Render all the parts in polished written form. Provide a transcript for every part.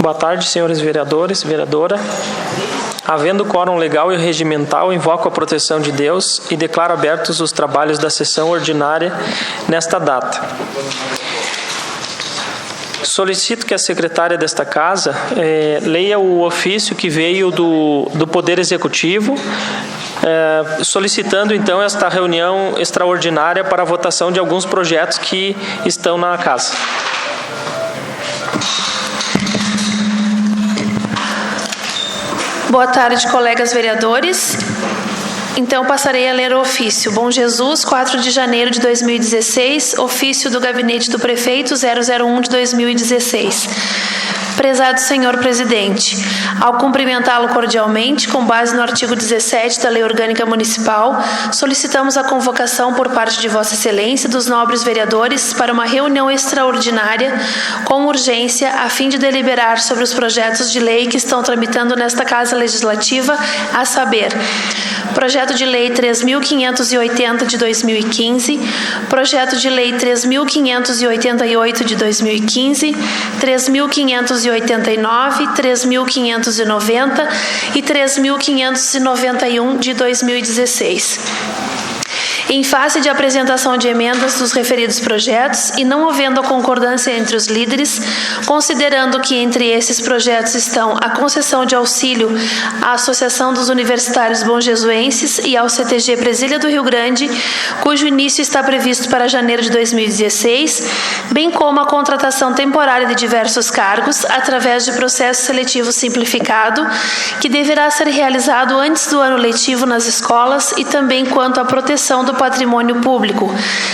Boa tarde, senhores vereadores, vereadora. Havendo quórum legal e regimental, invoco a proteção de Deus e declaro abertos os trabalhos da sessão ordinária nesta data. Solicito que a secretária desta casa leia o ofício que veio do Poder Executivo, solicitando então esta reunião extraordinária para a votação de alguns projetos que estão na casa. Boa tarde, colegas vereadores. Então, passarei a ler o ofício. Bom Jesus, 4 de janeiro de 2016, ofício do Gabinete do Prefeito 001 de 2016. Prezado senhor presidente, ao cumprimentá-lo cordialmente, com base no artigo 17 da Lei Orgânica Municipal, solicitamos a convocação por parte de Vossa Excelência dos nobres vereadores para uma reunião extraordinária com urgência a fim de deliberar sobre os projetos de lei que estão tramitando nesta Casa Legislativa, a saber: Projeto de Lei 3.580 de 2015, Projeto de Lei 3.588 de 2015, 3.589, 3.590 e 3.591 de 2016. Em face de apresentação de emendas dos referidos projetos e não havendo a concordância entre os líderes, considerando que entre esses projetos estão a concessão de auxílio à Associação dos Universitários Bonjesuenses e ao CTG Presília do Rio Grande, cujo início está previsto para janeiro de 2016, bem como a contratação temporária de diversos cargos através de processo seletivo simplificado, que deverá ser realizado antes do ano letivo nas escolas e também quanto à proteção do patrimônio público,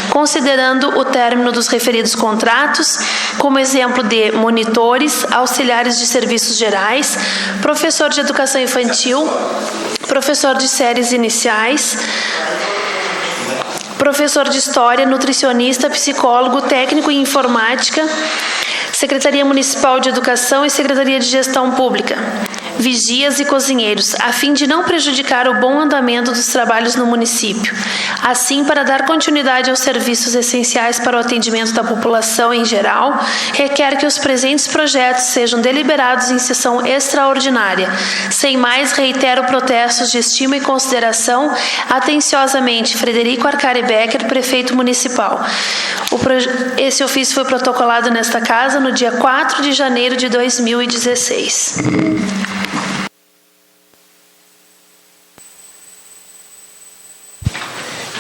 considerando o término dos referidos contratos, como exemplo de monitores, auxiliares de serviços gerais, professor de educação infantil, professor de séries iniciais, professor de história, nutricionista, psicólogo, técnico em informática, Secretaria Municipal de Educação e Secretaria de Gestão Pública, vigias e cozinheiros, a fim de não prejudicar o bom andamento dos trabalhos no município. Assim, para dar continuidade aos serviços essenciais para o atendimento da população em geral, requer que os presentes projetos sejam deliberados em sessão extraordinária. Sem mais, reitero protestos de estima e consideração. Atenciosamente, Frederico Arcari Becker, Prefeito Municipal. Esse ofício foi protocolado nesta casa no dia 4 de janeiro de 2016.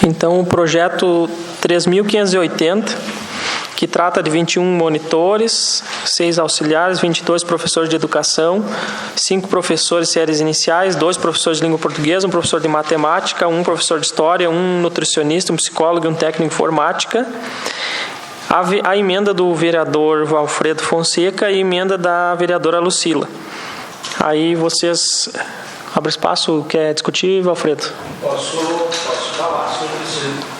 Então, o projeto 3.580, que trata de 21 monitores, 6 auxiliares, 22 professores de educação, 5 professores de séries iniciais, 2 professores de língua portuguesa, um professor de matemática, um professor de história, um nutricionista, um psicólogo e um técnico em informática. A emenda do vereador Valfredo Fonseca e a emenda da vereadora Lucila. Aí vocês abrem espaço, quer discutir, Valfredo? Posso falar sobre isso.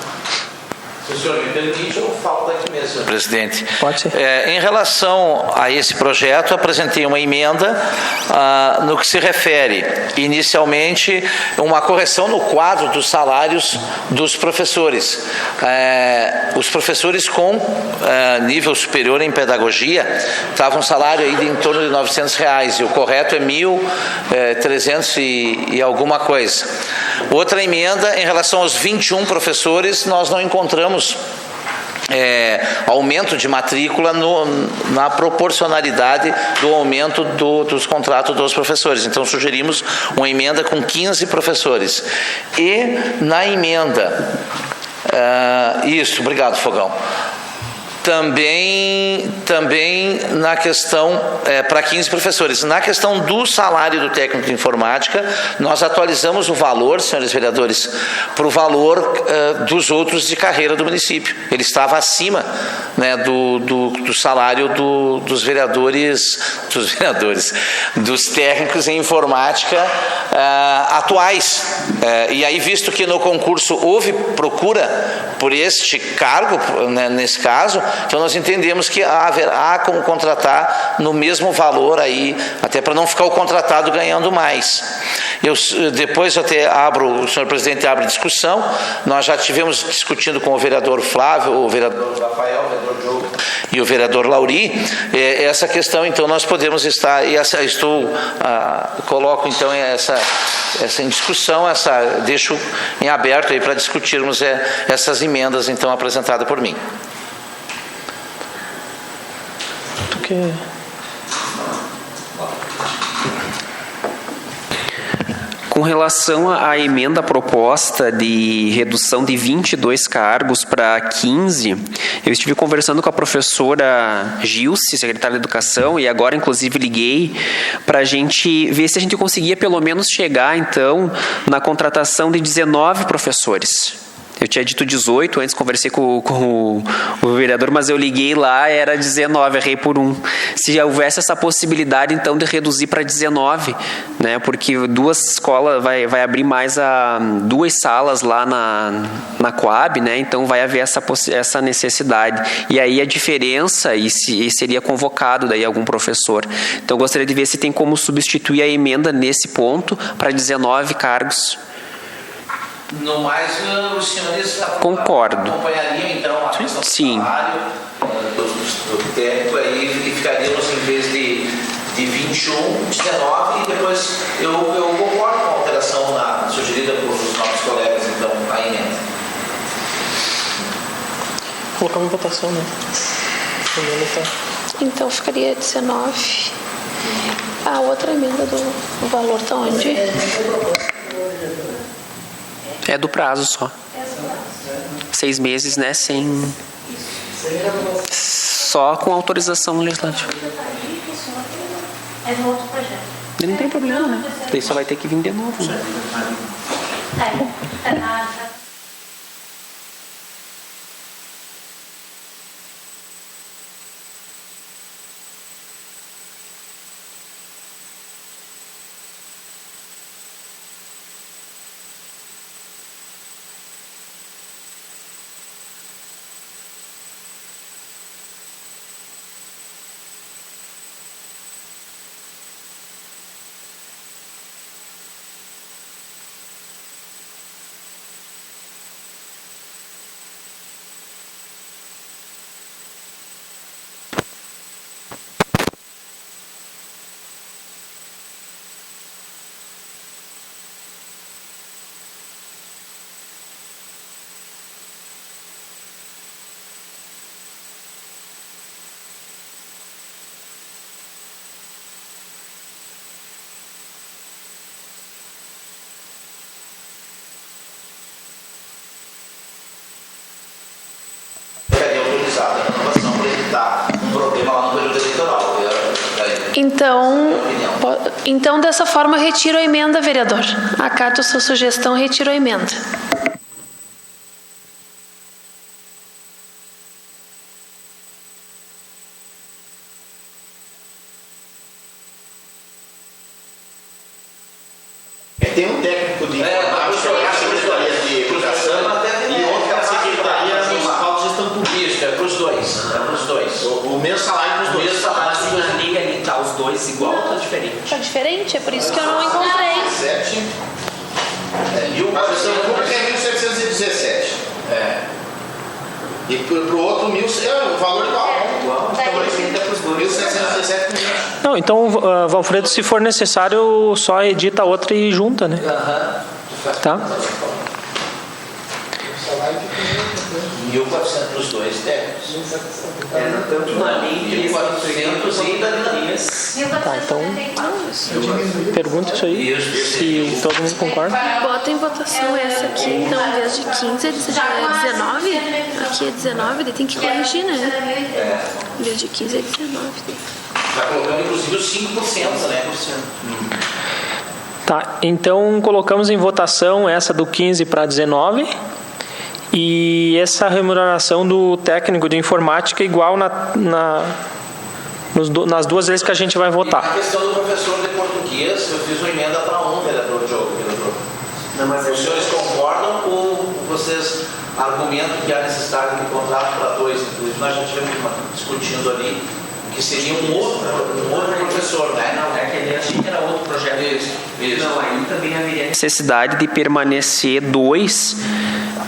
Se o senhor me permite, eu falo daqui mesmo. Presidente. Pode ser. Em relação a esse projeto, apresentei uma emenda no que se refere, inicialmente, uma correção no quadro dos salários dos professores. Os professores com nível superior em pedagogia estavam um salário aí de em torno de R$900, e o correto é 1.300 e alguma coisa. Outra emenda, em relação aos 21 professores, nós não encontramos aumento de matrícula na proporcionalidade do aumento dos contratos dos professores. Então, sugerimos uma emenda com 15 professores. E na emenda... obrigado, Fogão. Também na questão, para 15 professores, na questão do salário do técnico de informática, nós atualizamos o valor, senhores vereadores, para o valor dos outros de carreira do município. Ele estava acima, né, do salário dos dos técnicos em informática atuais. E aí, visto que no concurso houve procura por este cargo, né, nesse caso, então nós entendemos que haverá como contratar no mesmo valor aí, até para não ficar o contratado ganhando mais. Depois até o senhor presidente abre discussão. Nós já tivemos discutindo com o vereador Flávio, o vereador Rafael, o vereador Diogo, e o vereador Lauri, essa questão, então, nós podemos estar, e coloco, então, essa em discussão, deixo em aberto aí para discutirmos essas emendas, então, apresentadas por mim. Com relação à emenda proposta de redução de 22 cargos para 15, eu estive conversando com a professora Gilce, secretária de Educação, e agora, inclusive, liguei para a gente ver se a gente conseguia, pelo menos, chegar, então, na contratação de 19 professores. Eu tinha dito 18, antes conversei com o vereador, mas eu liguei lá, era 19, errei por 1. Se houvesse essa possibilidade, então, de reduzir para 19, né, porque 2 escolas, vai abrir mais 2 salas lá na Coab, né, então vai haver essa necessidade. E aí a diferença, e seria convocado daí algum professor. Então, eu gostaria de ver se tem como substituir a emenda nesse ponto para 19 cargos. No mais, os senhores acompanhariam, então, a questão do salário do técnico, aí e ficaríamos, em vez de 21, 19, e depois eu concordo com a alteração sugerida pelos nossos colegas, então, a emenda. Colocamos em votação, né? Então, ficaria 19. A outra emenda do valor está onde? É do prazo só. 6 meses, né? Só com autorização legislativa. É no outro projeto. E não tem problema, né? Daí só vai ter que vir de novo, né? Então, dessa forma, retiro a emenda, vereador. Acato a sua sugestão, retiro a emenda. Tem um técnico de Secretaria de Educação e outro da Secretaria Municipal de Gestão Pública. Isso, é para os dois. O mesmo salário para os dois. Na liga ali tá os dois igual, tá diferente. Tá diferente? É por isso que eu não encontrei. 7. E o professor público é 1.717. E para o outro, o valor igual. Então, fica para os dois. 1.717 milhões. Não, então, Valfredo, se for necessário, só edita a outra e junta, né? Tá? 1.400 para os dois técnicos. Tanto na lei, 1.400 e da Tá, então, pergunta isso aí, se todo mundo concorda. Bota em votação essa aqui, então, em vez de 15, é 19? Aqui é 19, daí tem que corrigir, né? Em vez de 15 é 19. Vai colocando, inclusive, os 5%, né? Tá, então colocamos em votação essa do 15 para 19 e essa remuneração do técnico de informática igual nas duas vezes que a gente vai votar. E a questão do professor de português, eu fiz uma emenda para vereador Diogo. Não, mas os senhores concordam ou vocês argumentam que há necessidade de contrato para 2? Inclusive, nós já estivemos discutindo ali que seria um outro professor, né? Não, é que ele achei que era outro projeto. Isso. Não, aí também haveria necessidade de permanecer 2,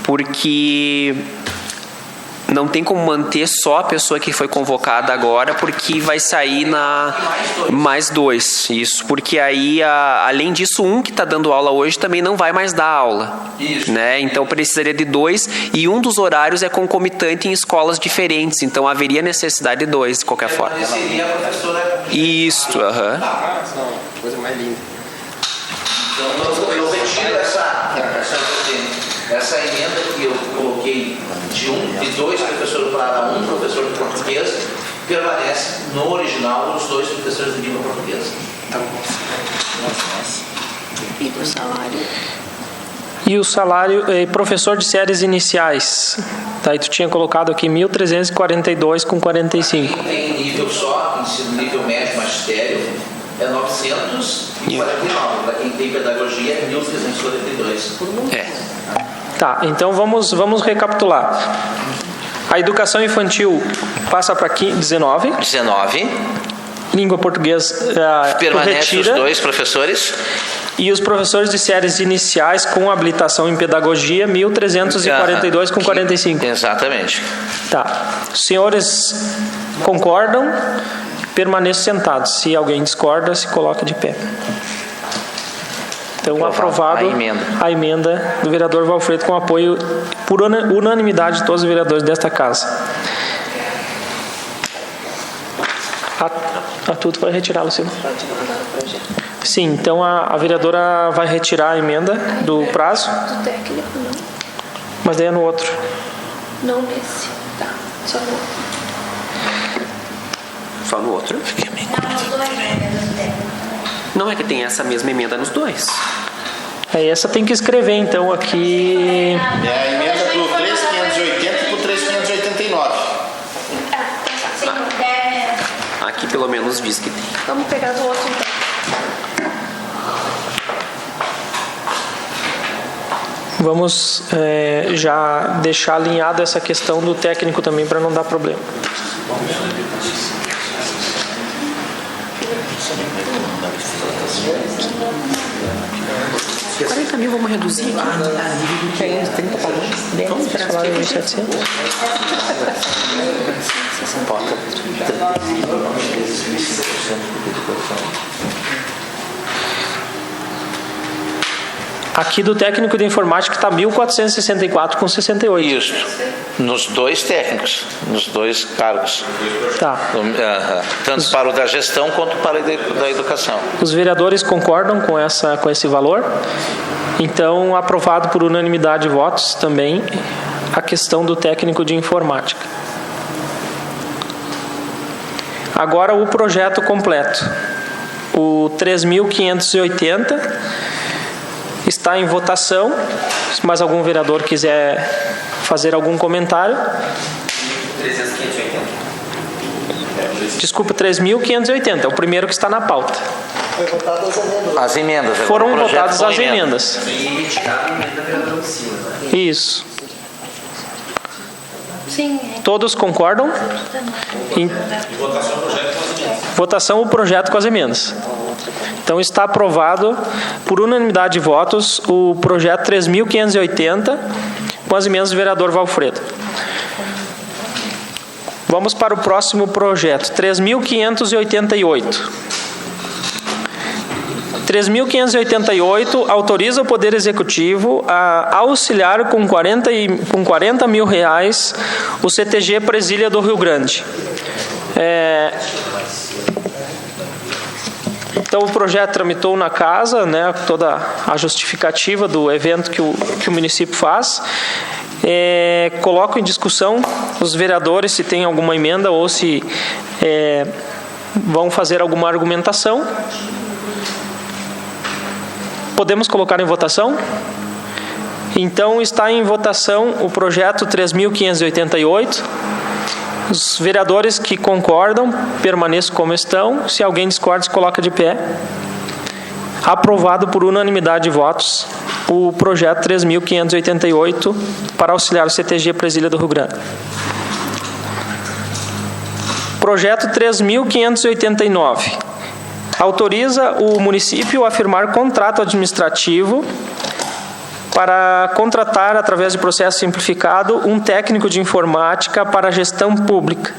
porque não tem como manter só a pessoa que foi convocada agora, porque vai sair mais 2. Isso, porque aí, além disso, um que está dando aula hoje também não vai mais dar aula. Isso. Né? Então, precisaria de 2, e um dos horários é concomitante em escolas diferentes, então haveria necessidade de 2, de qualquer forma. Seria a professora... Isso, aham. Coisa mais linda. Então, eu retiro essa emenda que eu coloquei de 2 professores para 1 professor de português, permanece no original os 2 professores de língua portuguesa. Tá bom. E do salário? E o salário, professor de séries iniciais, tá? E tu tinha colocado aqui 1.342,45. Quem tem nível só, ensino nível médio, magistério, é 949. Para quem tem pedagogia, é 1.342. É. Tá, então vamos recapitular. A educação infantil passa para 19. 19. Língua portuguesa Permanece os retira. 2 professores. E os professores de séries iniciais com habilitação em pedagogia, 1.342,45. Exatamente. Tá. Os senhores concordam? Permaneçam sentados. Se alguém discorda, se coloca de pé. Então, aprovado a emenda do vereador Valfredo com apoio por unanimidade de todos os vereadores desta casa. A Tuto vai retirar, Luciano? Sim, então a vereadora vai retirar a emenda do prazo. Do técnico, não. Mas daí é no outro. Não nesse. Tá, só no outro. Só no outro? Não, é que tem essa mesma emenda nos 2. Essa tem que escrever, então, aqui... É a emenda pro 3.580 e pro 3.589. Aqui pelo menos diz que tem. Vamos pegar do outro, então. Vamos já deixar alinhada essa questão do técnico também, para não dar problema. $40 mil vamos reduzir aqui. Pegamos 30 para vamos falar de 700. Aqui do técnico de informática está 1.464,68. Isso. Nos 2 técnicos, nos 2 cargos. Tá. Tanto para o da gestão quanto para o da educação. Os vereadores concordam com esse valor? Então, aprovado por unanimidade de votos também a questão do técnico de informática. Agora o projeto completo. O 3.580 está em votação. Se mais algum vereador quiser fazer algum comentário. 3.580. Desculpa, 3.580. É o primeiro que está na pauta. Foi votado as emendas. Foram votadas as emendas. E retirada a emenda vereador Silva. Isso. Sim. Todos concordam? Votação o projeto com as emendas. Então está aprovado por unanimidade de votos o projeto 3.580 com as emendas do vereador Valfredo. Vamos para o próximo projeto, 3.588. 3.588 autoriza o Poder Executivo a auxiliar com 40 mil reais o CTG Presília do Rio Grande. Então o projeto tramitou na casa, né, toda a justificativa do evento que o município faz. Coloco em discussão os vereadores se tem alguma emenda ou se vão fazer alguma argumentação. Podemos colocar em votação? Então está em votação o projeto 3.588. Os vereadores que concordam permaneçam como estão. Se alguém discorda, se coloca de pé. Aprovado por unanimidade de votos o projeto 3.588 para auxiliar o CTG Presília do Rio Grande. Projeto 3.589. Autoriza o município a firmar contrato administrativo para contratar, através de processo simplificado, um técnico de informática para a gestão pública,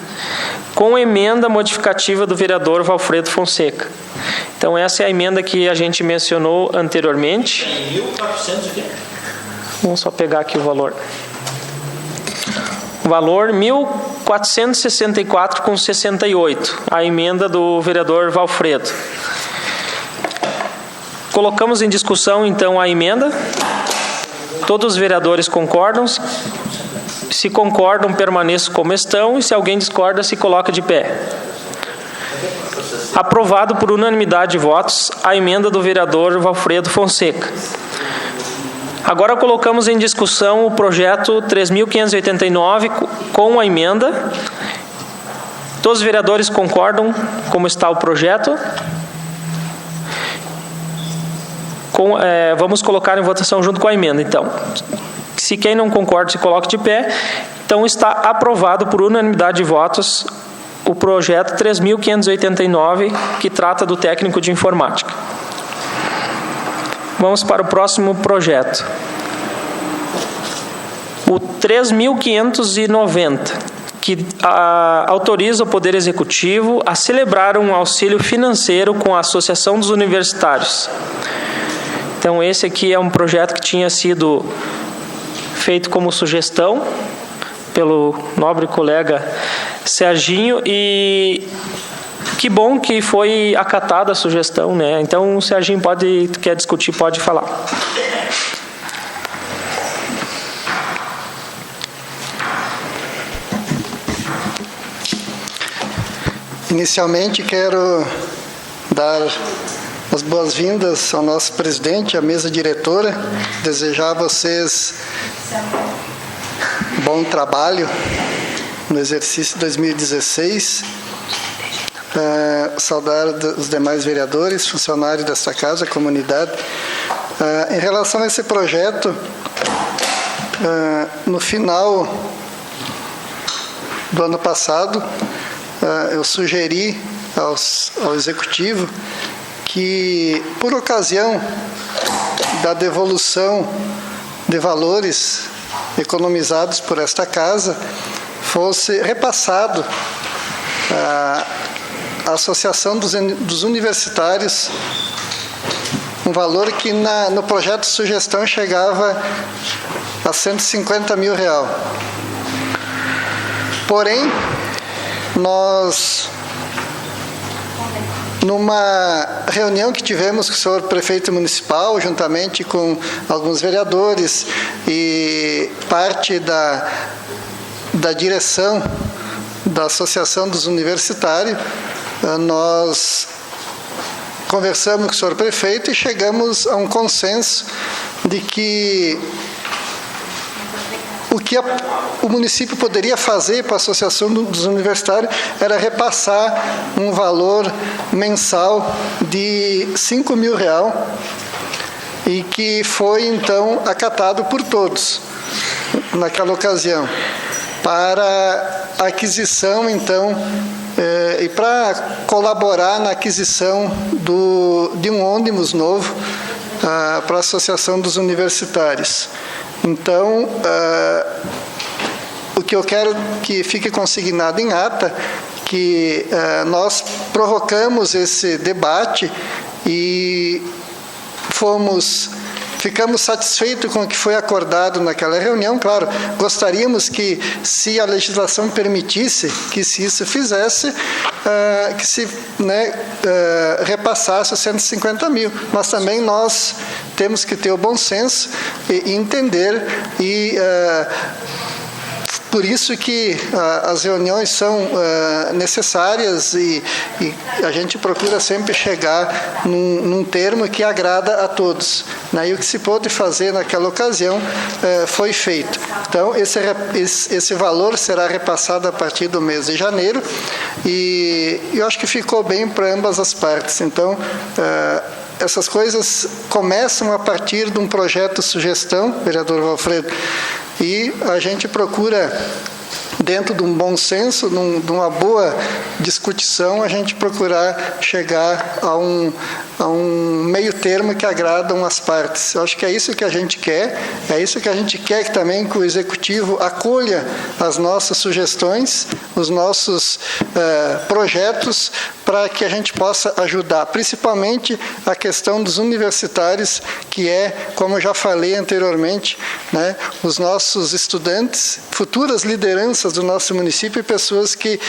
com emenda modificativa do vereador Valfredo Fonseca. Então, essa é a emenda que a gente mencionou anteriormente. Em 1.400 aqui. Vamos só pegar aqui o valor. O valor 1.464,68, a emenda do vereador Valfredo. Colocamos em discussão, então, a emenda. Todos os vereadores concordam? Se concordam, permaneçam como estão, e se alguém discorda, se coloca de pé. Aprovado por unanimidade de votos a emenda do vereador Valfredo Fonseca. Agora colocamos em discussão o projeto 3.589 com a emenda. Todos os vereadores concordam como está o projeto? Vamos colocar em votação junto com a emenda, então. Se quem não concorda, se coloque de pé. Então, está aprovado por unanimidade de votos o projeto 3.589, que trata do técnico de informática. Vamos para o próximo projeto. O 3.590, que autoriza o Poder Executivo a celebrar um auxílio financeiro com a Associação dos Universitários. Então, esse aqui é um projeto que tinha sido feito como sugestão pelo nobre colega Serginho, e que bom que foi acatada a sugestão, né? Então, o Serginho quer discutir, pode falar. Inicialmente, quero dar as boas-vindas ao nosso presidente, à mesa diretora, desejar a vocês bom trabalho no exercício 2016, saudar os demais vereadores, funcionários desta casa, comunidade. Em relação a esse projeto, no final do ano passado, eu sugeri ao Executivo que, por ocasião da devolução de valores economizados por esta casa, fosse repassado à Associação dos Universitários um valor que no projeto de sugestão chegava a R$150 mil. Porém, nós, numa reunião que tivemos com o senhor prefeito municipal, juntamente com alguns vereadores e parte da direção da Associação dos Universitários, nós conversamos com o senhor prefeito e chegamos a um consenso de que o que o município poderia fazer para a Associação dos Universitários era repassar um valor mensal de R$5 mil, e que foi, então, acatado por todos, naquela ocasião, para a aquisição, então, e para colaborar na aquisição de um ônibus novo para a Associação dos Universitários. Então, o que eu quero que fique consignado em ata, que nós provocamos esse debate e ficamos satisfeitos com o que foi acordado naquela reunião. Claro, gostaríamos que, se a legislação permitisse que se isso fizesse, que se repassasse os 150 mil. Mas também nós temos que ter o bom senso e entender, e por isso que as reuniões são necessárias, e a gente procura sempre chegar num termo que agrada a todos, né? E o que se pôde fazer naquela ocasião foi feito. Então, esse valor será repassado a partir do mês de janeiro, e eu acho que ficou bem para ambas as partes. Então, essas coisas começam a partir de um projeto de sugestão, vereador Valfredo, e a gente procura dentro de um bom senso, de uma boa discussão, a gente procurar chegar a um meio termo que agradam as partes. Eu acho que é isso que a gente quer, que também que o Executivo acolha as nossas sugestões, os nossos projetos, para que a gente possa ajudar, principalmente a questão dos universitários, que é, como eu já falei anteriormente, né, os nossos estudantes, futuras lideranças do nosso município e pessoas que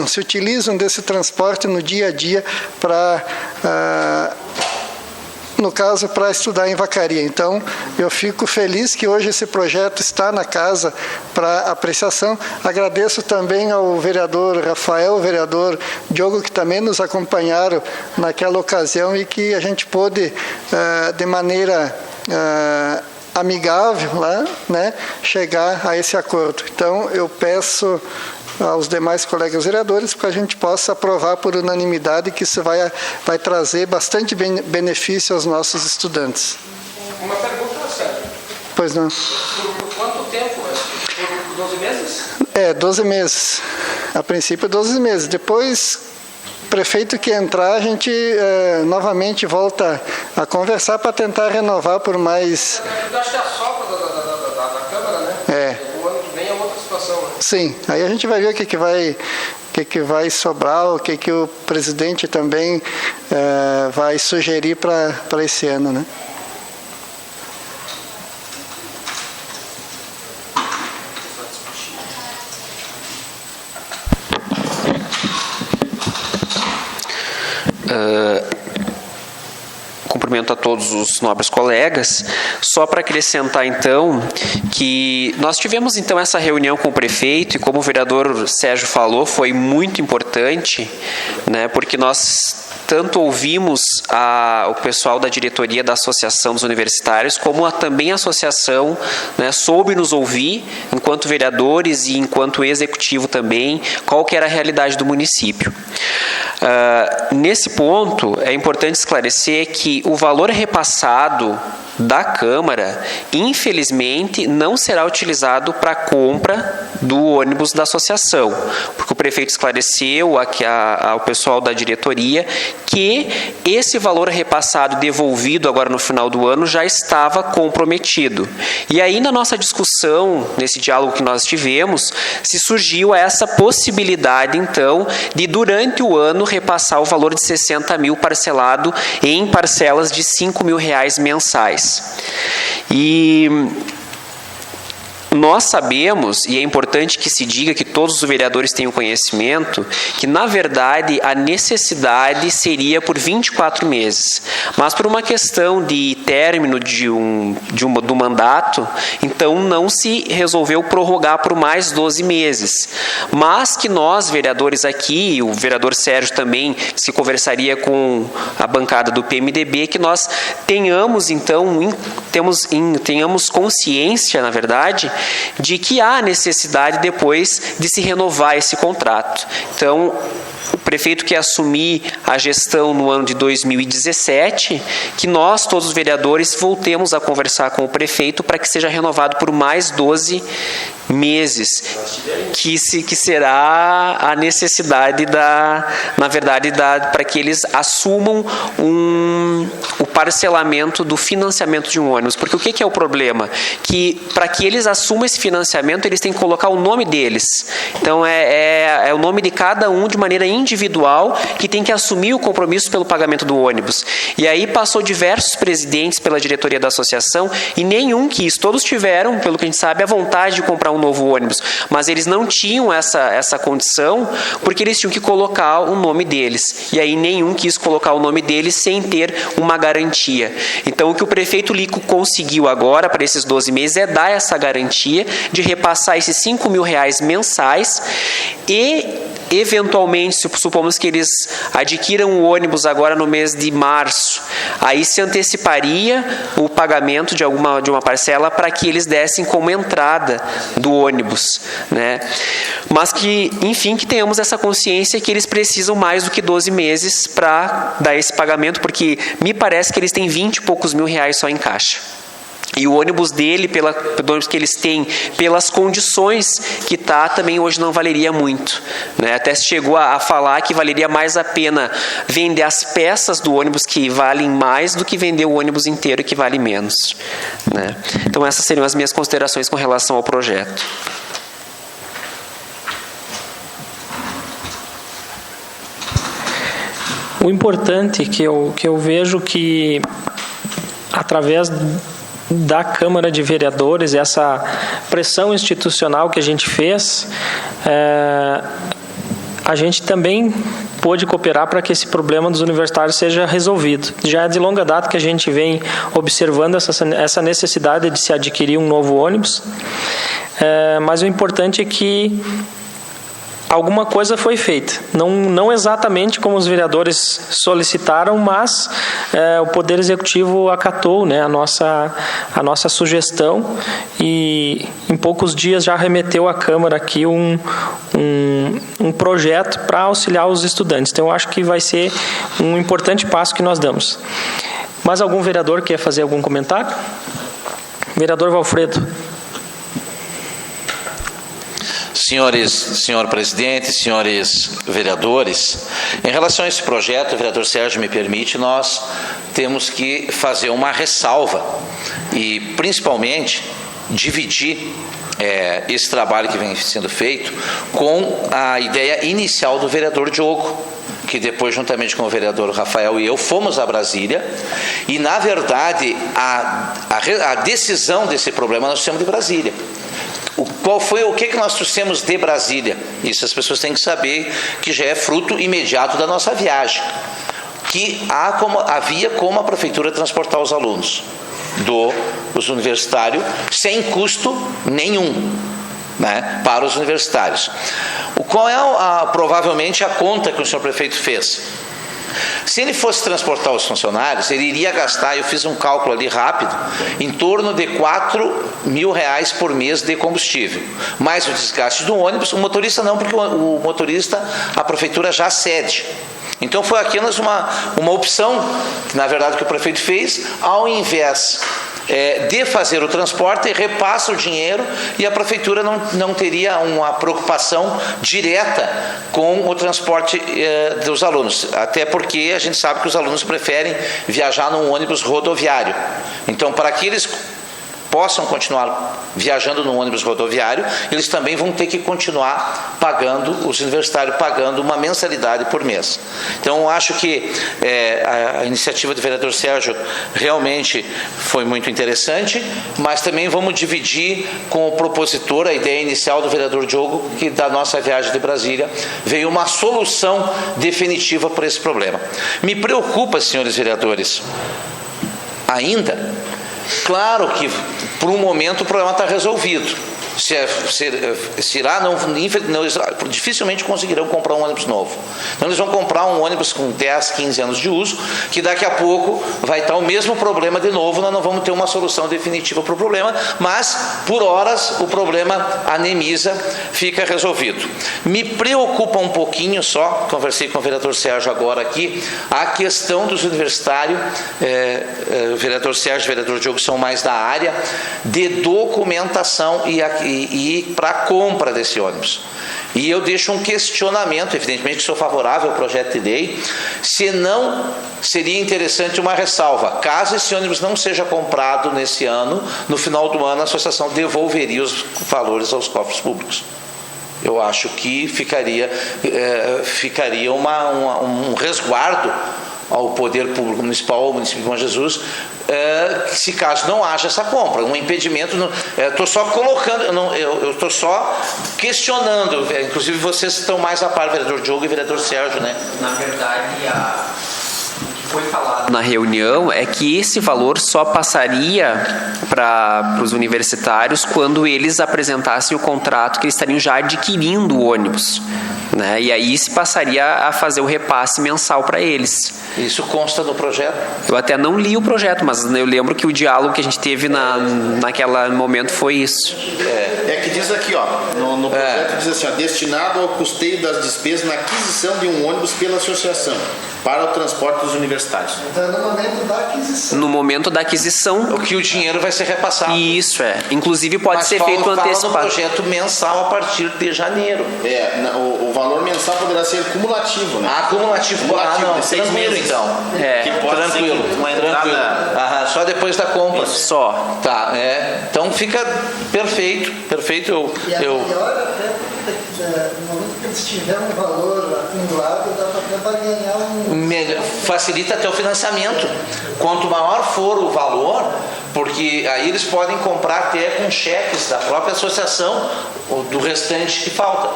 se utilizam desse transporte no dia a dia para, no caso, para estudar em Vacaria. Então, eu fico feliz que hoje esse projeto está na casa para apreciação. Agradeço também ao vereador Rafael, ao vereador Diogo, que também nos acompanharam naquela ocasião e que a gente pôde, de maneira amigável, né, chegar a esse acordo. Então, eu peço aos demais colegas vereadores para que a gente possa aprovar por unanimidade, que isso vai trazer bastante benefício aos nossos estudantes. Uma pergunta, Sérgio. Pois não. Por quanto tempo? Por 12 meses? 12 meses. A princípio, 12 meses. Depois, o prefeito que entrar, a gente novamente volta a conversar para tentar renovar por mais... Eu acho que é a sobra da Câmara, né? O ano que vem é outra situação, né? Sim, aí a gente vai ver o que vai sobrar, o que o presidente também vai sugerir para esse ano, né? Cumprimento a todos os nobres colegas, só para acrescentar então que nós tivemos então essa reunião com o prefeito e, como o vereador Sérgio falou, foi muito importante, né, porque nós tanto ouvimos o pessoal da diretoria da Associação dos Universitários, como também a associação, né, soube nos ouvir, enquanto vereadores e enquanto executivo também, qual que era a realidade do município. Nesse ponto, é importante esclarecer que o valor repassado da Câmara, infelizmente, não será utilizado para a compra do ônibus da associação, porque o prefeito esclareceu ao pessoal da diretoria que esse valor repassado devolvido agora no final do ano já estava comprometido. E aí, na nossa discussão, nesse diálogo que nós tivemos, se surgiu essa possibilidade, então, de durante o ano repassar o valor de 60 mil parcelado em parcelas de R$5.000 mensais. E nós sabemos, e é importante que se diga, que todos os vereadores tenham conhecimento, que, na verdade, a necessidade seria por 24 meses. Mas, por uma questão de término do mandato, então não se resolveu prorrogar por mais 12 meses. Mas que nós, vereadores aqui, o vereador Sérgio também se conversaria com a bancada do PMDB, que nós tenhamos, então, tenhamos consciência, na verdade, de que há necessidade depois de se renovar esse contrato. Então, o prefeito quer assumir a gestão no ano de 2017, que nós, todos os vereadores, voltemos a conversar com o prefeito para que seja renovado por mais 12 meses, que será a necessidade para que eles assumam o parcelamento do financiamento de um ônibus. Porque o que é o problema? Que para que eles assumam esse financiamento, eles têm que colocar o nome deles. Então, é o nome de cada um de maneira individual que tem que assumir o compromisso pelo pagamento do ônibus. E aí passou diversos presidentes pela diretoria da associação e nenhum quis. Todos tiveram, pelo que a gente sabe, a vontade de comprar um novo ônibus, mas eles não tinham essa condição porque eles tinham que colocar o nome deles. E aí nenhum quis colocar o nome deles sem ter uma garantia. Então, o que o prefeito Lico conseguiu agora, para esses 12 meses, é dar essa garantia de repassar esses R$5.000 mensais e, eventualmente, se supomos que eles adquiram o ônibus agora no mês de março, aí se anteciparia o pagamento de uma parcela para que eles dessem como entrada do ônibus, né? Mas que, enfim, que tenhamos essa consciência que eles precisam mais do que 12 meses para dar esse pagamento, porque me parece que eles têm 20 e poucos mil reais só em caixa. E o ônibus dele, pelo ônibus que eles têm, pelas condições que está, também hoje não valeria muito, né? Até se chegou a falar que valeria mais a pena vender as peças do ônibus que valem mais do que vender o ônibus inteiro que vale menos, né? Então essas seriam as minhas considerações com relação ao projeto. O importante que eu vejo que, através da Câmara de Vereadores, essa pressão institucional que a gente fez, a gente também pôde cooperar para que esse problema dos universitários seja resolvido. Já é de longa data que a gente vem observando essa necessidade de se adquirir um novo ônibus, mas o importante é que alguma coisa foi feita, não exatamente como os vereadores solicitaram, mas o Poder Executivo acatou, né, a nossa sugestão, e em poucos dias já remeteu à Câmara aqui um projeto para auxiliar os estudantes. Então, eu acho que vai ser um importante passo que nós damos. Mais algum vereador quer fazer algum comentário? Vereador Valfredo. Senhor presidente, senhores vereadores, em relação a esse projeto, o vereador Sérgio me permite, nós temos que fazer uma ressalva e, principalmente, dividir esse trabalho que vem sendo feito com a ideia inicial do vereador Diogo, que depois, juntamente com o vereador Rafael e eu, fomos a Brasília, e, na verdade, a decisão desse problema nós temos de Brasília. O que nós trouxemos de Brasília? Isso as pessoas têm que saber, que já é fruto imediato da nossa viagem. Que havia como a Prefeitura transportar os alunos dos universitários sem custo nenhum, né, para os universitários. Qual é provavelmente a conta que o senhor prefeito fez? Se ele fosse transportar os funcionários, ele iria gastar, eu fiz um cálculo ali rápido, em torno de R$4.000 por mês de combustível. Mais o desgaste do ônibus, o motorista não, porque o motorista a prefeitura já cede. Então foi apenas uma opção, na verdade, que o prefeito fez, ao invés de fazer o transporte, repassa o dinheiro e a prefeitura não teria uma preocupação direta com o transporte dos alunos, até porque a gente sabe que os alunos preferem viajar num ônibus rodoviário. Então, para que eles possam continuar viajando no ônibus rodoviário, eles também vão ter que continuar pagando, os universitários pagando uma mensalidade por mês. Então, eu acho que a iniciativa do vereador Sérgio realmente foi muito interessante, mas também vamos dividir com o propositor a ideia inicial do vereador Diogo, que da nossa viagem de Brasília veio uma solução definitiva para esse problema. Me preocupa, senhores vereadores, ainda. Claro que, por um momento, o problema está resolvido. Dificilmente conseguirão comprar um ônibus novo. Então, eles vão comprar um ônibus com 10, 15 anos de uso, que daqui a pouco vai estar o mesmo problema de novo, nós não vamos ter uma solução definitiva para o problema, mas, por horas, o problema anemiza, fica resolvido. Me preocupa um pouquinho só, conversei com o vereador Sérgio agora aqui, a questão dos universitários, o vereador Sérgio e o vereador Diogo são mais da área, de documentação e para a compra desse ônibus. E eu deixo um questionamento, evidentemente que sou favorável ao projeto de lei, se não seria interessante uma ressalva. Caso esse ônibus não seja comprado nesse ano, no final do ano a associação devolveria os valores aos cofres públicos. Eu acho que ficaria um resguardo ao poder público municipal, ao município de Bom Jesus, se caso não haja essa compra, um impedimento. Estou só colocando, eu estou só questionando, inclusive vocês estão mais a par, vereador Diogo e vereador Sérgio, né? Na verdade, o que foi falado na reunião é que esse valor só passaria para os universitários quando eles apresentassem o contrato que eles estariam já adquirindo o ônibus, né? E aí se passaria a fazer o repasse mensal para eles. Isso consta no projeto? Eu até não li o projeto, mas eu lembro que o diálogo que a gente teve naquele momento foi isso. É que diz aqui, ó, no no projeto diz assim, ó, destinado ao custeio das despesas na aquisição de um ônibus pela associação para o transporte dos universitários. Então, no momento da aquisição. No momento da aquisição. O que o dinheiro vai ser repassado. Isso é. Inclusive pode ser feito antecipado. no projeto mensal a partir de janeiro. O valor mensal poderá ser cumulativo, né? Cumulativo. De 6 tranquilo meses. então. Que pode Tranquilo, ser uma tranquilo. entrada... Só depois da compra. Só. Tá, então fica perfeito. E a melhor até porque no momento que eles tiverem um valor acumulado, dá para ganhar facilita até o financiamento. Quanto maior for o valor, porque aí eles podem comprar até com cheques da própria associação do restante que falta.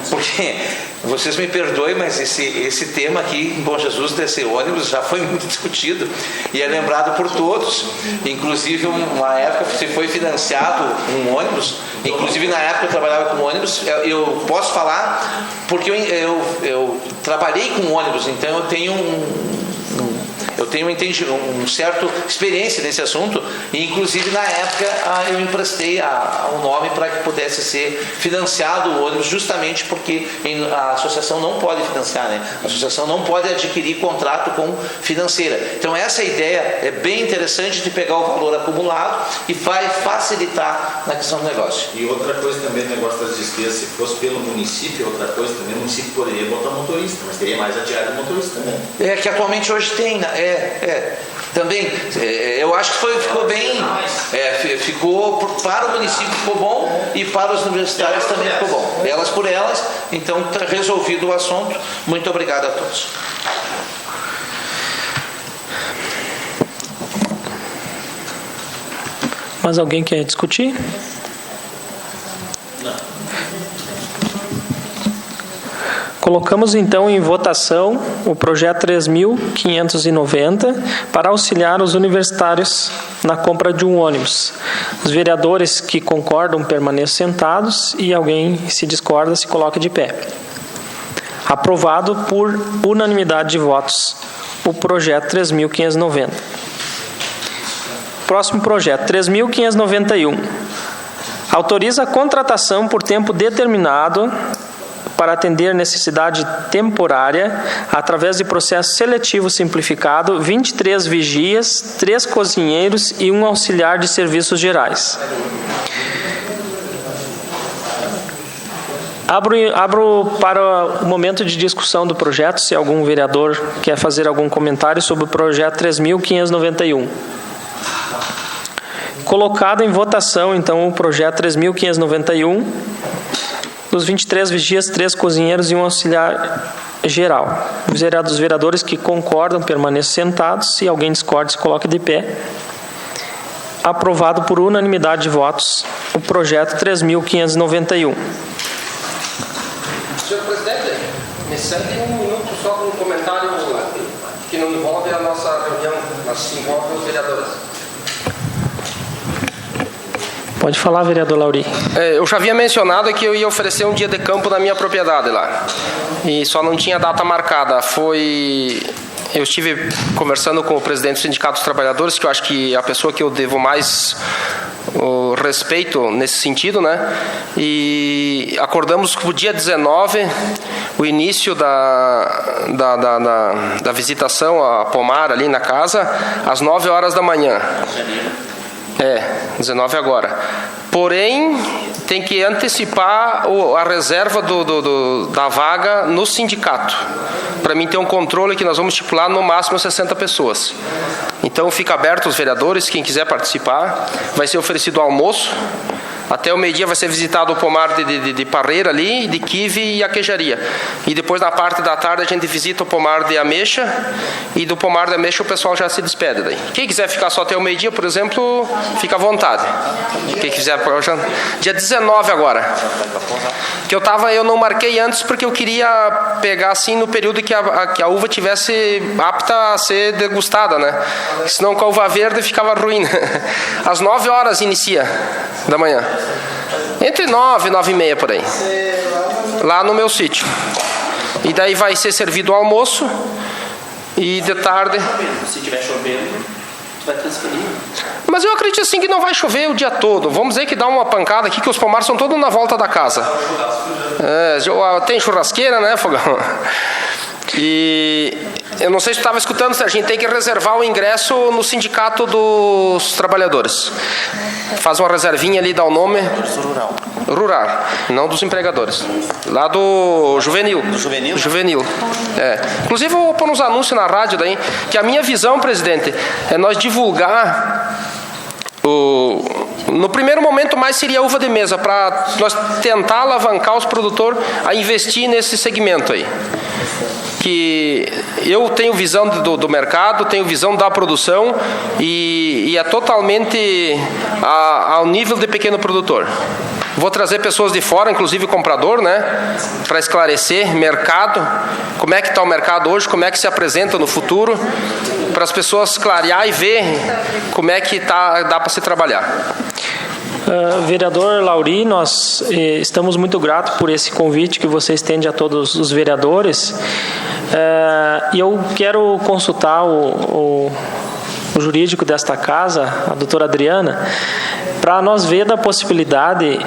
Porque, vocês me perdoem, mas esse tema aqui em Bom Jesus desse ônibus já foi muito discutido e é lembrado por todos. Inclusive, uma época se foi financiado um ônibus, inclusive na época eu trabalhava com ônibus, eu posso falar porque eu trabalhei com ônibus, então eu tenho uma certa experiência nesse assunto e inclusive na época eu emprestei um nome para que pudesse ser financiado o ônibus, justamente porque a associação não pode financiar, né? A associação não pode adquirir contrato com financeira. Então essa ideia é bem interessante de pegar o valor acumulado e vai facilitar na questão do negócio. E outra coisa também do negócio das despesas, se fosse pelo município, outra coisa também, o município poderia botar motorista, mas teria mais a diária do motorista também. Que atualmente hoje tem, né? Também, eu acho que ficou bem, para o município ficou bom e para os universitários também ficou bom. Elas por elas, então está resolvido o assunto. Muito obrigado a todos. Mais alguém quer discutir? Colocamos então em votação o projeto 3.590 para auxiliar os universitários na compra de um ônibus. Os vereadores que concordam permaneçam sentados e alguém se discorda se coloque de pé. Aprovado por unanimidade de votos o projeto 3.590. Próximo projeto 3.591. Autoriza a contratação por tempo determinado para atender necessidade temporária, através de processo seletivo simplificado, 23 vigias, 3 cozinheiros e 1 auxiliar de serviços gerais. Abro para o momento de discussão do projeto, se algum vereador quer fazer algum comentário sobre o projeto 3.591. Colocado em votação, então, o projeto 3.591, dos 23 vigias, 3 cozinheiros e 1 auxiliar geral. Os vereadores que concordam permaneçam sentados. Se alguém discorda, se coloque de pé. Aprovado por unanimidade de votos o projeto 3.591. Senhor presidente, me cede um minuto só para um comentário que não envolve a nossa reunião, mas envolve os vereadores. Pode falar, vereador Lauri. Eu já havia mencionado que eu ia oferecer um dia de campo na minha propriedade lá. E só não tinha data marcada. Eu estive conversando com o presidente do Sindicato dos Trabalhadores, que eu acho que é a pessoa que eu devo mais o respeito nesse sentido, né? E acordamos para o dia 19, o início da visitação à pomar ali na casa, às 9 horas da manhã. 19 agora. Porém, tem que antecipar a reserva da vaga no sindicato. Para mim ter um controle que nós vamos estipular no máximo 60 pessoas. Então fica aberto aos vereadores, quem quiser participar. Vai ser oferecido almoço. Até o meio-dia vai ser visitado o pomar de parreira ali, de quive e a queijaria. E depois, na parte da tarde, a gente visita o pomar de ameixa. E do pomar de ameixa o pessoal já se despede daí. Quem quiser ficar só até o meio-dia, por exemplo, fica à vontade. Quem quiser... Dia 19 agora. Que eu não marquei antes porque eu queria pegar assim no período que a uva tivesse apta a ser degustada, né? Senão com a uva verde ficava ruim. Às 9 horas inicia da manhã. Entre 9 e 9 e meia por aí. Lá no meu sítio. E daí vai ser servido o almoço. E de tarde... Se estiver chovendo, vai transferir. Mas eu acredito assim que não vai chover o dia todo. Vamos dizer que dá uma pancada aqui, que os pomares são todos na volta da casa. Tem churrasqueira, né, fogão? E eu não sei se tu estava escutando, se a gente tem que reservar o ingresso no sindicato dos trabalhadores. Faz uma reservinha ali, dá o nome. Rural, não dos empregadores. Lá do Juvenil. Do Juvenil? Juvenil. Inclusive eu vou pôr uns anúncios na rádio daí, que a minha visão, presidente, é nós divulgar no primeiro momento mais seria a uva de mesa, para nós tentar alavancar os produtores a investir nesse segmento aí. Que eu tenho visão do mercado, tenho visão da produção e é totalmente ao nível de pequeno produtor. Vou trazer pessoas de fora, inclusive comprador, né, para esclarecer mercado, como é que está o mercado hoje, como é que se apresenta no futuro, para as pessoas clarear e ver como é que dá para se trabalhar. Vereador Lauri, nós estamos muito gratos por esse convite que você estende a todos os vereadores. E eu quero consultar o jurídico desta casa, a doutora Adriana, para nós ver da possibilidade,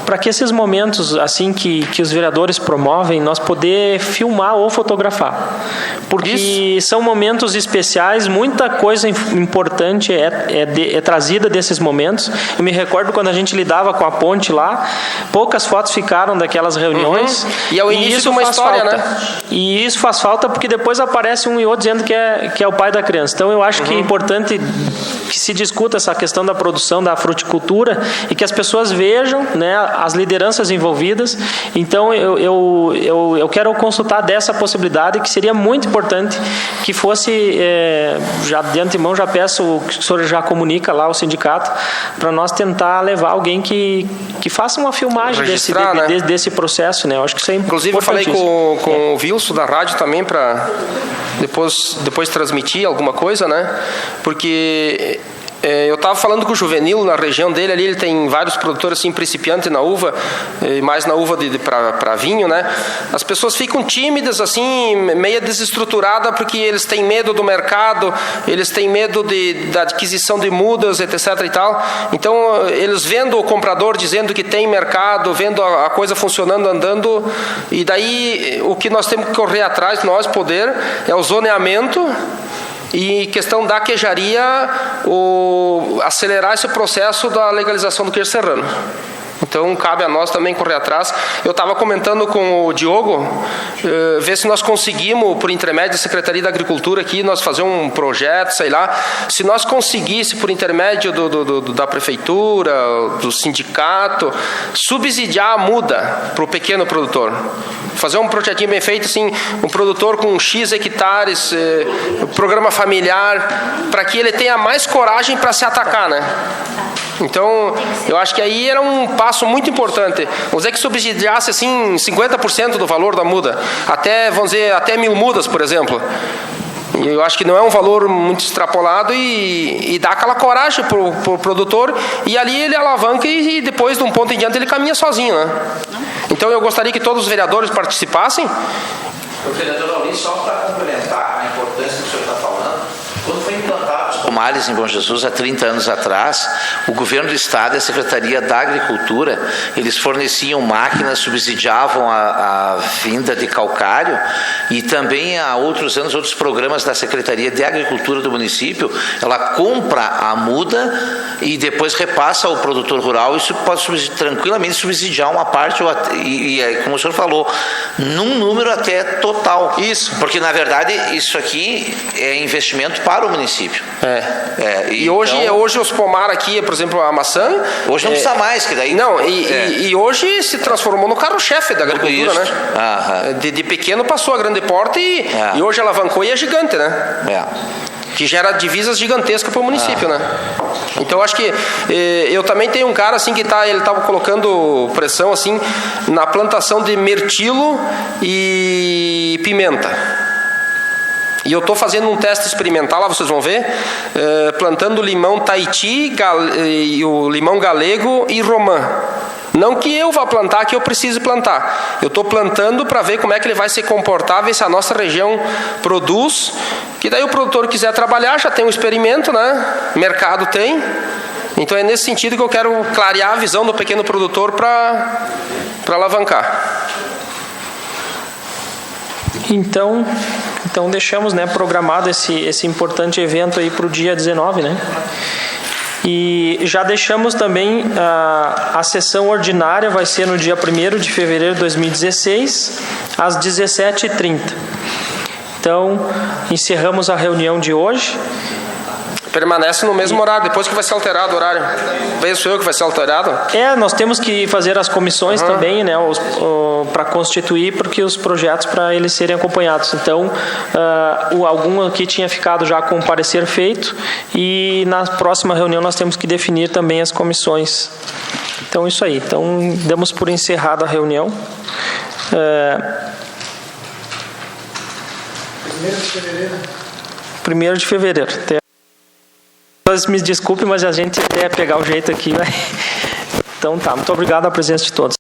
para que esses momentos assim que os vereadores promovem, nós poder filmar ou fotografar. Porque são momentos especiais, muita coisa importante é trazida desses momentos. Eu me recordo quando a gente lidava com a ponte lá, poucas fotos ficaram daquelas reuniões. E é o início de uma história, falta, né? E isso faz falta porque depois aparece um e outro dizendo que é o pai da criança. Então eu acho que é importante que se discuta essa questão da produção da fruticultura e que as pessoas vejam, né, as lideranças envolvidas. Então eu quero consultar dessa possibilidade, que seria muito importante que fosse, já de antemão já peço que o senhor já comunica lá ao sindicato, para nós tentar levar alguém que faça uma filmagem desse processo, né? Eu acho que isso é inclusive eu falei com o Wilson da rádio também, para depois transmitir alguma coisa, né? Porque eu estava falando com o Juvenil, na região dele ali, ele tem vários produtores assim, principiantes na uva, mais na uva para vinho, né? As pessoas ficam tímidas, assim, meio desestruturadas, porque eles têm medo do mercado, eles têm medo da adquisição de mudas, etc. e tal. Então, eles vendo o comprador dizendo que tem mercado, vendo a coisa funcionando, andando, e daí o que nós temos que correr atrás, nós, poder, é o zoneamento. E questão da queijaria, acelerar esse processo da legalização do queijo serrano. Então, cabe a nós também correr atrás. Eu estava comentando com o Diogo, ver se nós conseguimos, por intermédio da Secretaria da Agricultura aqui, nós fazer um projeto, sei lá. Se nós conseguíssemos, por intermédio da Prefeitura, do sindicato, subsidiar a muda para o pequeno produtor. Fazer um projetinho bem feito, assim, um produtor com X hectares, programa familiar, para que ele tenha mais coragem para se atacar, né? Então, eu acho que aí era um passo muito importante. Vamos dizer que subsidiasse assim 50% do valor da muda, até 1.000 mudas, por exemplo. Eu acho que não é um valor muito extrapolado e dá aquela coragem para o produtor, e ali ele alavanca e depois, de um ponto em diante, ele caminha sozinho, né? Então, eu gostaria que todos os vereadores participassem. O vereador Lauri, só para complementar a importância que o senhor está falando, quando foi implantado os pomares em Bom Jesus, há 30 anos atrás, o governo do estado e a Secretaria da Agricultura, eles forneciam máquinas, subsidiavam a vinda de calcário, e também há outros anos, outros programas da Secretaria de Agricultura do município, ela compra a muda e depois repassa ao produtor rural. Isso pode tranquilamente subsidiar uma parte, e como o senhor falou, num número até total. Isso. Porque, na verdade, isso aqui é investimento para o município. E então, hoje os pomar aqui, por exemplo, a maçã... Hoje não precisa mais, que daí... Não, e hoje se transformou no carro-chefe da agricultura, isso, né? De pequeno passou a grande porta e hoje alavancou e é gigante, né? Que gera divisas gigantescas para o município, né? Então, acho que eu também tenho um cara assim que ele estava colocando pressão assim na plantação de mirtilo e pimenta. E eu estou fazendo um teste experimental, lá vocês vão ver, plantando limão Tahiti e o limão galego e romã Não que eu vá plantar, que eu precise plantar. Eu estou plantando para ver como é que ele vai se comportar, ver se a nossa região produz, que daí o produtor quiser trabalhar, já tem um experimento, né? Mercado tem. Então é nesse sentido que eu quero clarear a visão do pequeno produtor para alavancar. Então deixamos, né, programado esse importante evento aí para o dia 19, né? E já deixamos também a sessão ordinária, vai ser no dia 1º de fevereiro de 2016, às 17h30. Então, encerramos a reunião de hoje. Permanece no mesmo horário, depois que vai ser alterado o horário. Penso eu que vai ser alterado. Nós temos que fazer as comissões também, né, para constituir, porque os projetos, para eles serem acompanhados. Então, algum aqui tinha ficado já com o parecer feito, e na próxima reunião nós temos que definir também as comissões. Então, isso aí. Então, damos por encerrada a reunião. 1º de fevereiro. Me desculpe, mas a gente quer pegar o jeito aqui. Então tá, muito obrigado a presença de todos.